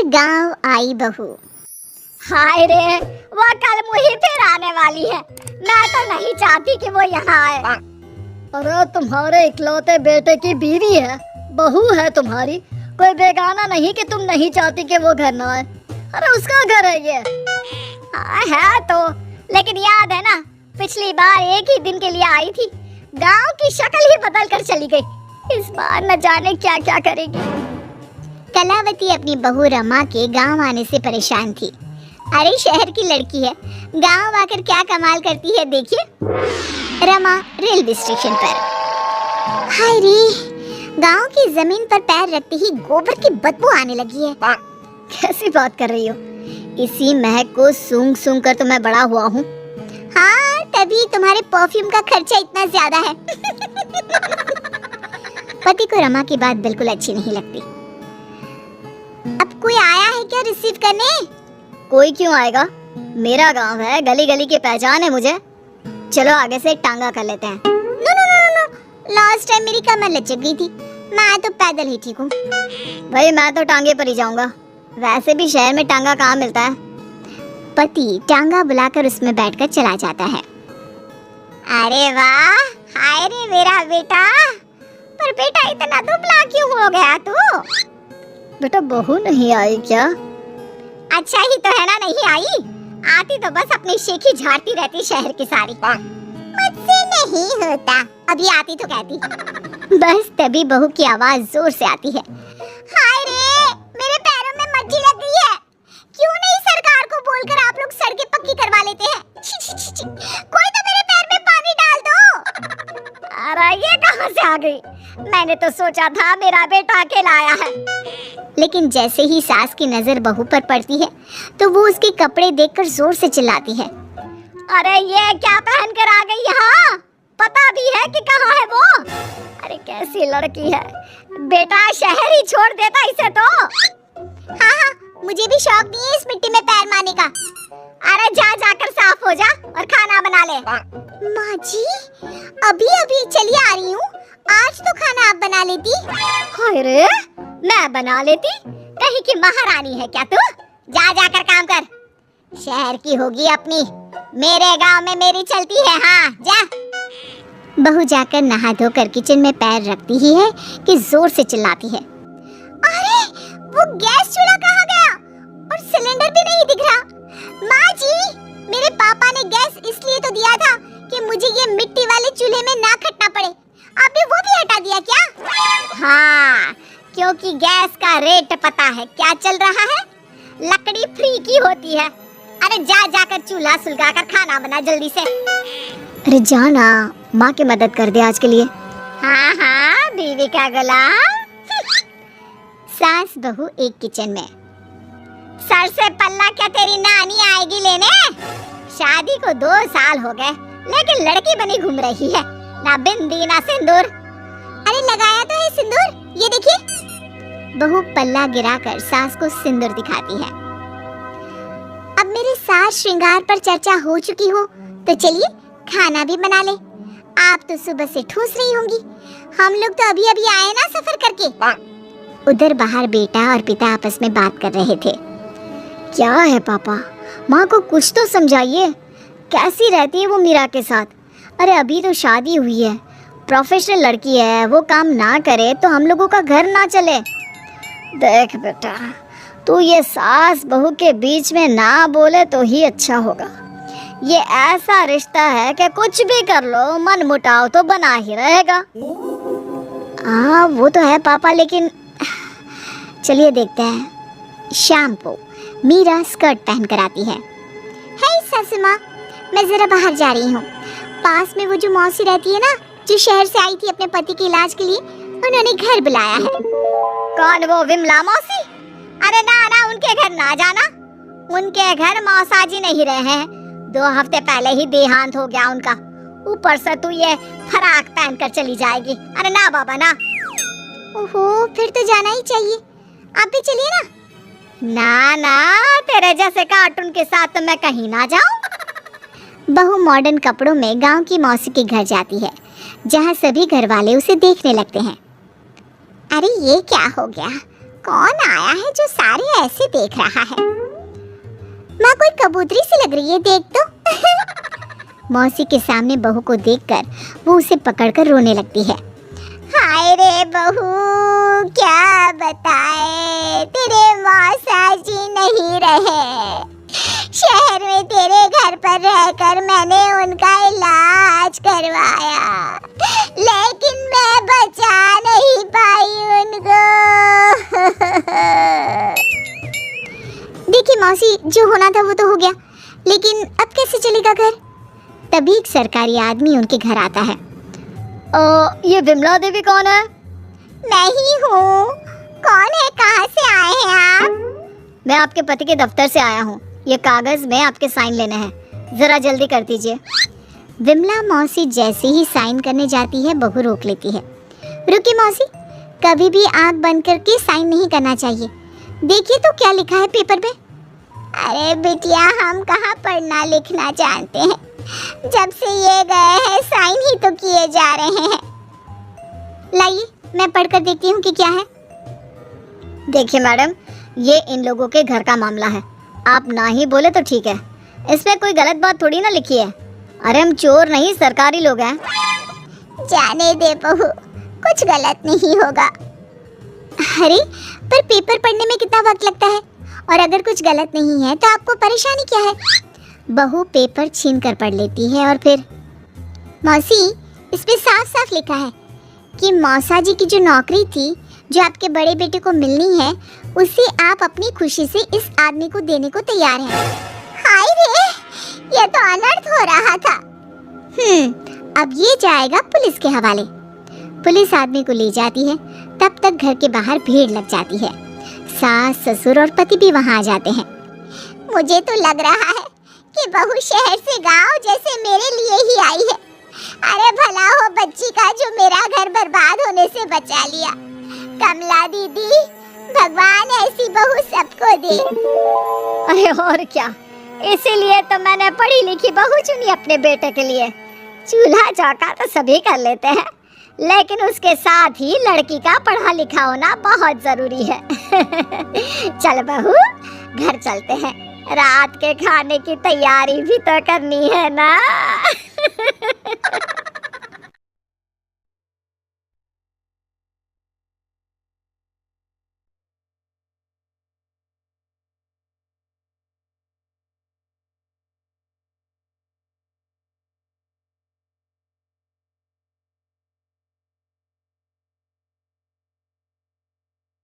फिर गांव आई बहू। हाय रे, वो कल मुही फिर आने वाली है। मैं तो नहीं चाहती कि वो यहाँ आए। अरे तुम्हारे इकलौते बेटे की बीवी है, बहू है तुम्हारी, कोई बेगाना नहीं कि तुम नहीं चाहती कि वो घर ना आए। अरे उसका घर है ये। है तो, लेकिन याद है ना पिछली बार एक ही दिन के लिए आई थी, गांव की शक्ल ही बदल कर चली गई। इस बार न जाने क्या क्या करेगी। कलावती अपनी बहू रमा के गांव आने से परेशान थी। अरे शहर की लड़की है, गांव आकर क्या कमाल करती है देखिए। रमा रेलवे स्टेशन पर। हाय रे, गांव की जमीन पर पैर रखते ही गोबर की बदबू आने लगी है। कैसी बात कर रही हो? इसी महक को सूंघ सूंघ कर तो मैं बड़ा हुआ हूँ। हाँ, तभी तुम्हारे परफ्यूम का खर्चा इतना ज्यादा है। पति को रमा की बात बिल्कुल अच्छी नहीं लगती। अब कोई आया है क्या रिसीव करने? कोई क्यों आएगा, मेरा गांव है, गली गली की पहचान है मुझे। चलो आगे से टांगा कर लेते हैं। No no no no, last time मेरी कमर लचक गई थी, मैं तो पैदल ही ठीक हूँ। भाई मैं तो टांगे पर ही जाऊंगा, वैसे भी शहर में टांगा कहाँ मिलता है। पति टांगा बुलाकर उसमें बैठकर चला जाता है। अरे वाह, हाय रे मेरा बेटा। पर बेटा इतना दुबला क्यों हो गया तू? बेटा बहू नहीं आई क्या? अच्छा ही तो है ना नहीं आई, आती तो बस अपनी शेखी झाड़ती रहती शहर की सारी। मुझसे नहीं होता, अभी आती तो कहती। बस तभी बहू की आवाज जोर से आती है। हाय रे, मेरे पैरों में मट्टी लग गई है। क्यों नहीं सरकार को बोलकर आप लोग सड़कें पक्की करवा लेते हैं? कोई तो मेरे पैर में पानी डाल दो। अरे ये कहाँ से आ गई? मैंने तो सोचा था मेरा बेटा अकेला आया है। लेकिन जैसे ही सास की नजर बहू पर पड़ती है तो वो उसके कपड़े देखकर जोर से चिल्लाती है। अरे ये क्या पहन कर आ गई यहाँ? पता भी है कि कहाँ है वो? अरे कैसी लड़की है, बेटा शहर ही छोड़ देता इसे तो। हाँ हाँ, मुझे भी शौक नहीं है इस मिट्टी में पैर मारने का। अरे जा जाकर साफ हो जा और खाना बना ले। माँ जी, अभी अभी चली आ रही हूँ, आज तो खाना आप बना लेती। हाय रे, मैं बना लेती? कहीं की महारानी है क्या तू? जा जाकर काम कर। शहर की होगी अपनी, मेरे गांव में मेरी चलती है। हाँ जा। बहू जाकर नहा धोकर किचन में पैर रखती ही है कि जोर से चिल्लाती है। अरे वो गैस चूल्हा कहाँ गया? और सिलेंडर भी नहीं दिख रहा। माँ जी, मेरे पापा ने गैस इसलिए तो दिया था कि मुझे ये मिट्टी वाले चूल्हे में ना खटना पड़े। आपने वो भी हटा दिया क्या? हाँ, क्योंकि गैस का रेट पता है क्या चल रहा है? लकड़ी फ्री की होती है। अरे जा जाकर चूल्हा सुलगाकर खाना बना जल्दी से। अरे जाना, माँ की मदद कर दे आज के लिए। हाँ हाँ, बीवी का गुलाम। सास बहू एक किचन में। सर से पल्ला क्या तेरी नानी आएगी लेने? शादी को 2 साल हो गए, लेकिन लड़की बनी घूम रही है, ना बिंदी ना सिंदूर। अरे लगाया तो है सिंदूर, ये देखिए। बहू पल्ला गिराकर सास को सिंदूर दिखाती है। अब मेरे सास श्रृंगार पर चर्चा हो चुकी हो तो चलिए खाना भी बना ले। आप तो सुबह से ठूस रही होंगी, हम लोग तो अभी अभी आए ना सफर करके। उधर बाहर बेटा और पिता आपस में बात कर रहे थे। क्या है पापा, माँ को कुछ तो समझाइए, कैसी रहती है वो मीरा के साथ? अरे अभी तो शादी हुई है, प्रोफेशनल लड़की है, वो काम ना करे तो हम लोगों का घर ना चले। देख बेटा, तू ये सास बहू के बीच में ना बोले तो ही अच्छा होगा। ये ऐसा रिश्ता है कि कुछ भी कर लो मन मुटाव तो बना ही रहेगा। हाँ वो तो है पापा, लेकिन चलिए देखते हैं। शाम को मीरा स्कर्ट पहन कर आती है। हे सासू माँ, मैं जरा बाहर जा रही हूँ। पास में वो जो मौसी रहती है ना, जो शहर से आई थी अपने पति के इलाज के लिए, उन्होंने घर बुलाया है। कौन वो विमला मौसी? अरे ना ना, उनके घर ना जाना। उनके घर मौसाजी नहीं रहे हैं, 2 हफ्ते पहले ही देहांत हो गया उनका। ऊपर से तू ये फराक पहन कर चली जाएगी। अरे ना बाबा ना। ओहो, फिर तो जाना ही चाहिए, आप भी चलिए ना। ना ना, तेरे जैसे कार्टून के साथ तो मैं कहीं ना जाऊं। बहू मॉडर्न कपड़ों में गांव की मौसी के घर जाती है, जहां सभी घर वाले उसे देखने लगते हैं। अरे ये क्या हो गया, कौन आया है जो सारे ऐसे देख रहा है? माँ कोई कबूतरी सी लग रही है, देख तो। मौसी के सामने बहू को देखकर वो उसे पकड़कर रोने लगती है। हाय रे बहू, क्या बताए, तेरे मौसा जी नहीं रहे। शहर में तेरे घर पर रहकर मैंने उनका इलाज करवाया, लेकिन मैं बचा नहीं पाई उनको। देखिए मौसी, जो होना था वो तो हो गया, लेकिन अब कैसे चलेगा घर? तभी एक सरकारी आदमी उनके घर आता है। ये विमला देवी कौन है? मैं ही हूँ। कौन है, कहाँ से आए हैं आप? मैं आपके पति के दफ्तर से आया हूँ। ये कागज में आपके साइन लेने हैं, जरा जल्दी कर दीजिए। विमला मौसी जैसे ही साइन करने जाती है, बहू रोक लेती है। रुकी मौसी, कभी भी आंख बंद करके साइन नहीं करना चाहिए। देखिए तो क्या लिखा है पेपर पे। अरे बिटिया, हम कहाँ पढ़ना लिखना जानते हैं, जब से ये गए हैं साइन ही तो किए जा रहे हैं। लाइए मैं पढ़कर देखती हूँ कि क्या है। देखिए मैडम, ये इन लोगों के घर का मामला है। आप ना ही बोले तो ठीक है, इसमें कोई गलत बात थोड़ी ना लिखी है। अरे हम चोर नहीं, सरकारी लोग हैं। जाने दे बहू, कुछ गलत नहीं होगा। अरे पर पेपर पढ़ने में कितना वक्त लगता है, और अगर कुछ गलत नहीं है तो आपको परेशानी क्या है? बहू पेपर छीन कर पढ़ लेती है और फिर, मौसी इस पे साफ साफ लिखा है कि मौसा जी की जो नौकरी थी, जो आपके बड़े बेटे को मिलनी है, उसे आप अपनी खुशी से इस आदमी को देने को तैयार हैं। हाय रे, ये तो अनर्थ हो रहा था। अब ये जाएगा पुलिस के हवाले। पुलिस आदमी को ले जाती है। तब तक घर के बाहर भीड़ लग जाती है। सास, ससुर और पति भी वहां आ जाते हैं। मुझे तो लग रहा है कि बहू शहर से गांव जैसे मेरे लिए ही आई है। अरे भला हो बच्ची का जो मेरा घर बर्बाद होने से बचा लिया। कमला दीदी, भगवान ऐसी बहू सबको दे। अरे और क्या, इसीलिए तो मैंने पढ़ी लिखी बहू चुनी अपने बेटे के लिए। चूल्हा चौका तो सभी कर लेते हैं, लेकिन उसके साथ ही लड़की का पढ़ा लिखा होना बहुत जरूरी है। चल बहू, घर चलते हैं, रात के खाने की तैयारी भी तो करनी है ना।